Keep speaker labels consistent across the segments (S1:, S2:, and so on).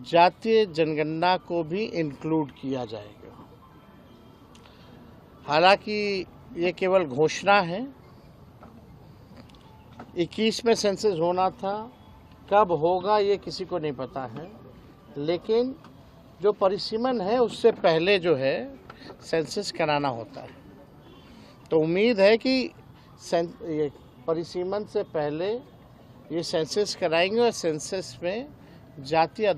S1: जातीय जनगणना को भी इंक्लूड किया जाएगा। हालांकि ये केवल घोषणा है। 21 में सेंसस होना था, कब होगा ये किसी को नहीं पता है, लेकिन जो परिसीमन है उससे पहले जो है सेंसस कराना होता है। तो उम्मीद है कि ये परिसीमन से पहले ये सेंसस कराएंगे और सेंसस में जातीय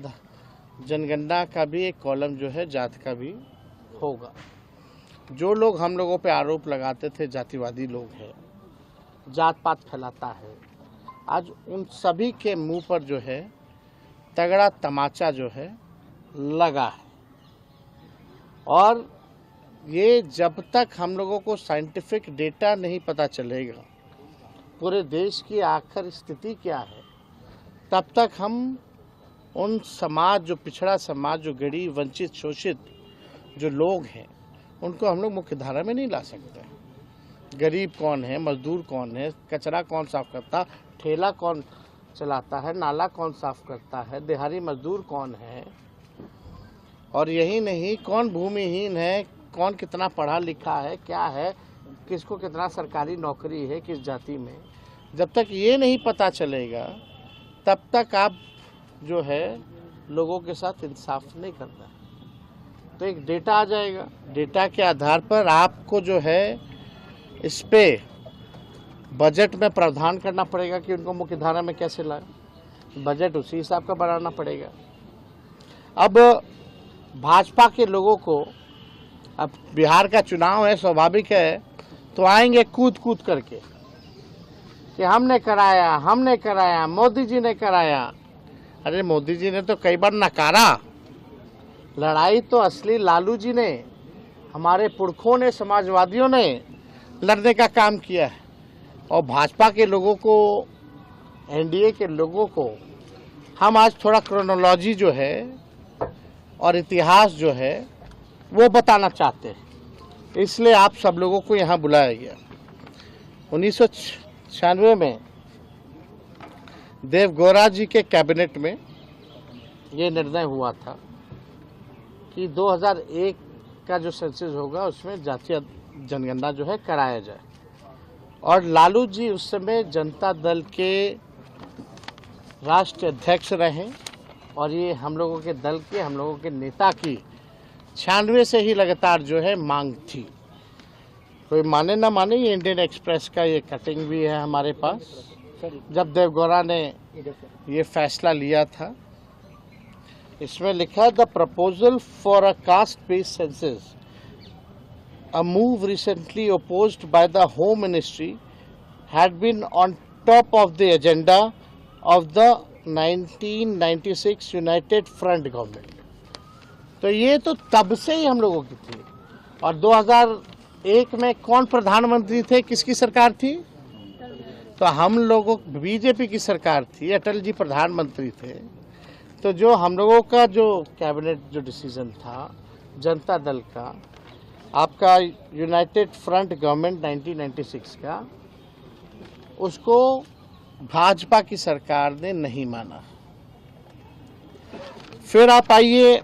S1: जनगणना का भी एक कॉलम जो है जात का भी होगा। जो लोग हम लोगों पे आरोप लगाते थे जातिवादी लोग हैं, जात पात फैलाता है, आज उन सभी के मुंह पर जो है तगड़ा तमाचा जो है लगा है। और ये जब तक हम लोगों को साइंटिफिक डेटा नहीं पता चलेगा पूरे देश की आखिर स्थिति क्या है, तब तक हम उन समाज, जो पिछड़ा समाज, जो गरीब, वंचित, शोषित जो लोग हैं, उनको हम लोग मुख्य धारा में नहीं ला सकते। गरीब कौन है, मजदूर कौन है, कचरा कौन साफ करता, ठेला कौन चलाता है, नाला कौन साफ करता है, दिहाड़ी मजदूर कौन है, और यही नहीं कौन भूमिहीन है, कौन कितना पढ़ा लिखा है, क्या है, किसको कितना सरकारी नौकरी है, किस जाति में, जब तक ये नहीं पता चलेगा तब तक आप जो है लोगों के साथ इंसाफ नहीं करना। तो एक डेटा आ जाएगा, डेटा के आधार पर आपको जो है इस पे बजट में प्रावधान करना पड़ेगा कि उनको मुख्य धारा में कैसे लाए। बजट उसी हिसाब का बनाना पड़ेगा। अब भाजपा के लोगों को, अब बिहार का चुनाव है, स्वाभाविक है, तो आएंगे कूद कूद करके कि हमने कराया, मोदी जी ने कराया। अरे मोदी जी ने तो कई बार नकारा। लड़ाई तो असली लालू जी ने, हमारे पुरखों ने, समाजवादियों ने लड़ने का काम किया है। और भाजपा के लोगों को, एनडीए के लोगों को हम आज थोड़ा क्रोनोलॉजी जो है और इतिहास जो है वो बताना चाहते हैं, इसलिए आप सब लोगों को यहाँ बुलाया गया। 1996 में देवगौड़ा जी के कैबिनेट में ये निर्णय हुआ था कि 2001 का जो सेंसस होगा उसमें जातीय जनगणना जो है कराया जाए। और लालू जी उस समय जनता दल के राष्ट्रीय अध्यक्ष रहे और ये हम लोगों के दल के, हम लोगों के नेता की 96 से ही लगातार जो है मांग थी। कोई माने ना माने, ये इंडियन एक्सप्रेस का ये कटिंग भी है हमारे पास। जब देवगौड़ा ने ये फैसला लिया था, इसमें लिखा the proposal for a caste based census, a move recently opposed by the Home Ministry, had been on top of the agenda of the 1996 United Front government। तो ये तो तब से ही हम लोगों की थी। और 2001 में कौन प्रधानमंत्री थे, किसकी सरकार थी? तो हम लोगों, बीजेपी की सरकार थी, अटल जी प्रधानमंत्री थे। तो जो हम लोगों का जो कैबिनेट जो डिसीजन था जनता दल का, आपका यूनाइटेड फ्रंट गवर्नमेंट 1996 का, उसको भाजपा की सरकार ने नहीं माना। फिर आप आइए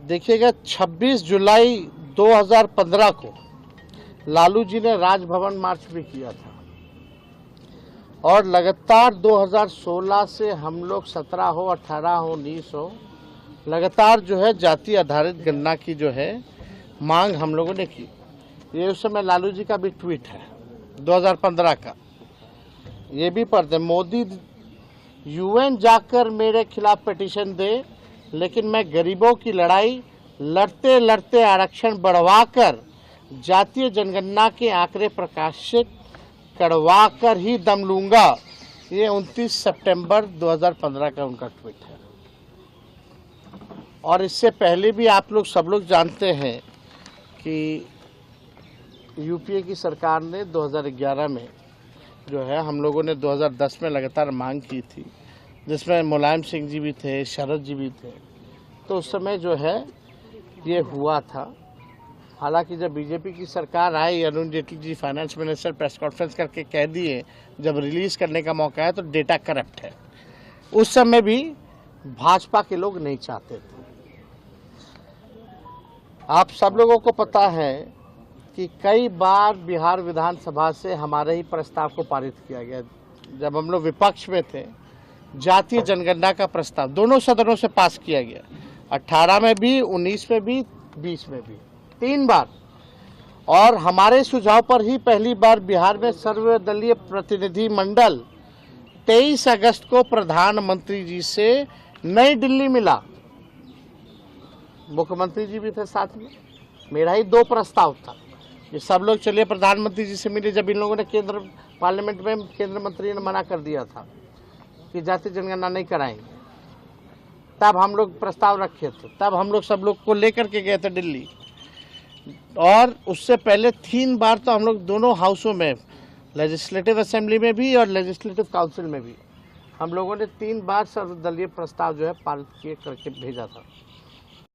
S1: देखिएगा, 26 जुलाई 2015 को लालू जी ने राजभवन मार्च भी किया था। और लगातार 2016 से हम लोग 17 हो, 18 हो, 19 हो, लगातार जो है जाति आधारित गणना की जो है मांग हम लोगों ने की। ये उस समय लालू जी का भी ट्वीट है 2015 का, ये भी पढ़ते, मोदी यूएन जाकर मेरे खिलाफ पिटीशन दे, लेकिन मैं गरीबों की लड़ाई लड़ते लड़ते आरक्षण बढ़वाकर जातीय जनगणना के आंकड़े प्रकाशित करवाकर ही दम लूंगा। ये 29 सितंबर 2015 का उनका ट्वीट है। और इससे पहले भी आप लोग सब लोग जानते हैं कि यूपीए की सरकार ने 2011 में जो है, हम लोगों ने 2010 में लगातार मांग की थी, जिसमें मुलायम सिंह जी भी थे, शरद जी भी थे। तो उस समय जो है ये हुआ था। हालांकि जब बीजेपी की सरकार आई, Arun Jaitley ji finance minister press conference करके कह दिए जब रिलीज़ करने का मौका है तो डेटा करप्ट है। उस समय भी भाजपा के लोग नहीं चाहते थे। आप सब लोगों को पता है कि कई बार बिहार विधानसभा से हमारे ही प्रस्ताव को पारित किया गया। जब हम लोग विपक्ष में थे, जातीय जनगणना का प्रस्ताव दोनों सदनों से पास किया गया, 18 में भी, 19 में भी, 20 में भी, 3 बार। और हमारे सुझाव पर ही पहली बार बिहार में सर्वदलीय प्रतिनिधि मंडल 23 अगस्त को प्रधानमंत्री जी से नई दिल्ली मिला। मुख्यमंत्री जी भी थे साथ में। मेरा ही 2 प्रस्ताव था, ये सब लोग चलिए प्रधानमंत्री जी से मिले। जब इन लोगों ने केंद्र पार्लियामेंट में केंद्र मंत्री ने मना कर दिया था कि जातीय जनगणना नहीं कराएंगे, तब हम लोग प्रस्ताव रखे थे, तब हम लोग सब लोग को लेकर के गए थे दिल्ली। और उससे पहले 3 बार तो हम लोग दोनों हाउसों में, लेजिस्लेटिव असेंबली में भी और लेजिस्लेटिव काउंसिल में भी, हम लोगों ने 3 बार सर्वदलीय प्रस्ताव जो है पारित किए करके भेजा था।